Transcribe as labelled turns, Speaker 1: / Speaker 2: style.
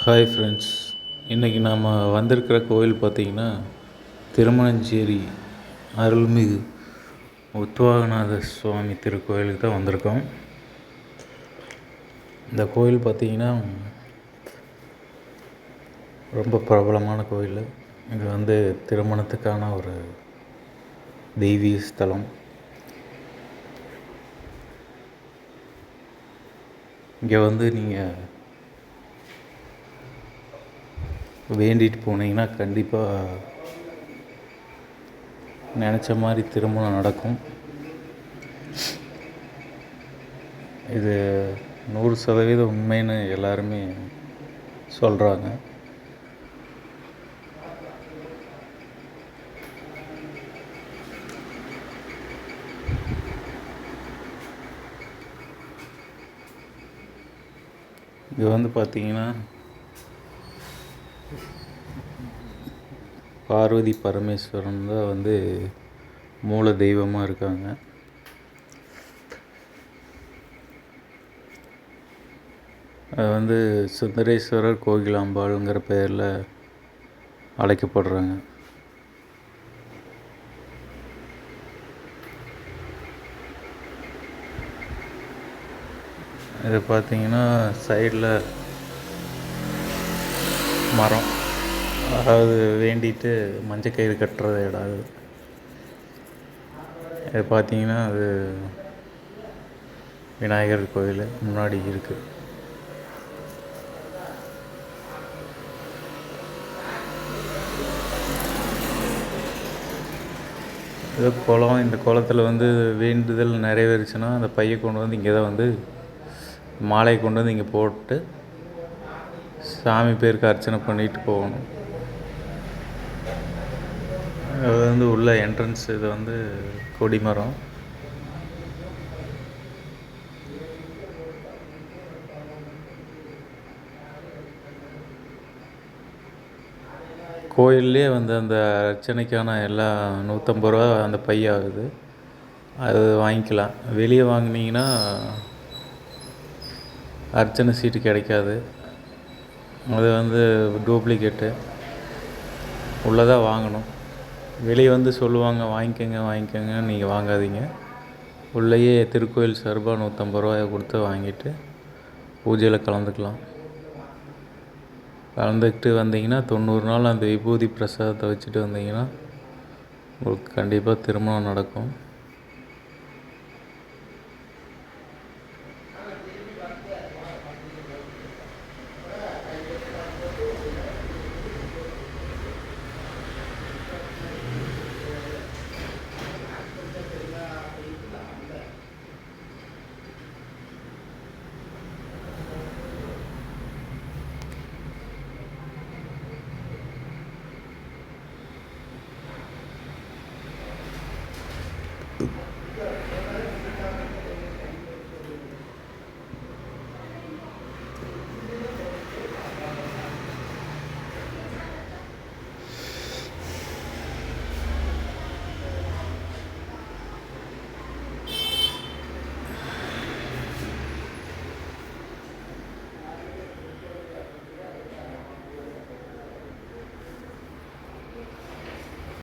Speaker 1: Hi friends, இன்றைக்கி நாம் வந்திருக்கிற கோயில் பார்த்திங்கன்னா திருமணஞ்சேரி அருள்மிகு உத்வாகநாத சுவாமி திருக்கோயிலுக்கு தான் வந்திருக்கோம். இந்த கோயில் பார்த்திங்கன்னா ரொம்ப பிரபலமான கோயில். இது திருமணத்துக்கான ஒரு தெய்வீக ஸ்தலம். இங்கே நீங்கள் வேண்டிட்டு போனீங்கன்னா கண்டிப்பாக நினச்ச மாதிரி திருமணம் நடக்கும். இது 100% உண்மைன்னு எல்லாருமே சொல்கிறாங்க. இது பார்த்திங்கன்னா பார்வதி பரமேஸ்வரன் தான் மூல தெய்வமாக இருக்காங்க. அது சுந்தரேஸ்வரர் கோகிலாம்பாளுங்கிற பெயரில் அழைக்கப்படுறாங்க. இது பார்த்திங்கன்னா சைடில் மரம், அதாவது வேண்டிட்டு மஞ்சள் கயிறு கட்டுற இடம். இது பார்த்திங்கன்னா அது விநாயகர் கோயில் முன்னாடி இருக்குது. இது குளம். இந்த குளத்தில் வேண்டுதல் நிறைவேறுச்சுன்னா அந்த பையை கொண்டு இங்கே தான் மாலையை கொண்டு இங்கே போட்டு சாமி பேருக்கு அர்ச்சனை பண்ணிட்டு போகணும். அது உள்ள என்ட்ரன்ஸ். இது கொடிமரம். கோயிலே அந்த அர்ச்சனைக்கான எல்லாம் 150 ரூபா அந்த பை ஆகுது. அது வாங்கிக்கலாம். வெளியே வாங்கினீங்கன்னா அர்ச்சனை சீட்டு கிடைக்காது. அது டூப்ளிகேட்டு. உள்ளதாக வாங்கணும். வெளியே சொல்லுவாங்க வாங்கிக்கோங்க, நீங்கள் வாங்காதீங்க. உள்ளேயே திருக்கோயில் சார்பாக 150 ரூபாயை கொடுத்து வாங்கிட்டு பூஜையில் கலந்துக்கிட்டு வந்தீங்கன்னா 90 நாள் அந்த விபூதி பிரசாதத்தை வச்சுட்டு வந்தீங்கன்னா உங்களுக்கு கண்டிப்பாக திருமணம் நடக்கும்.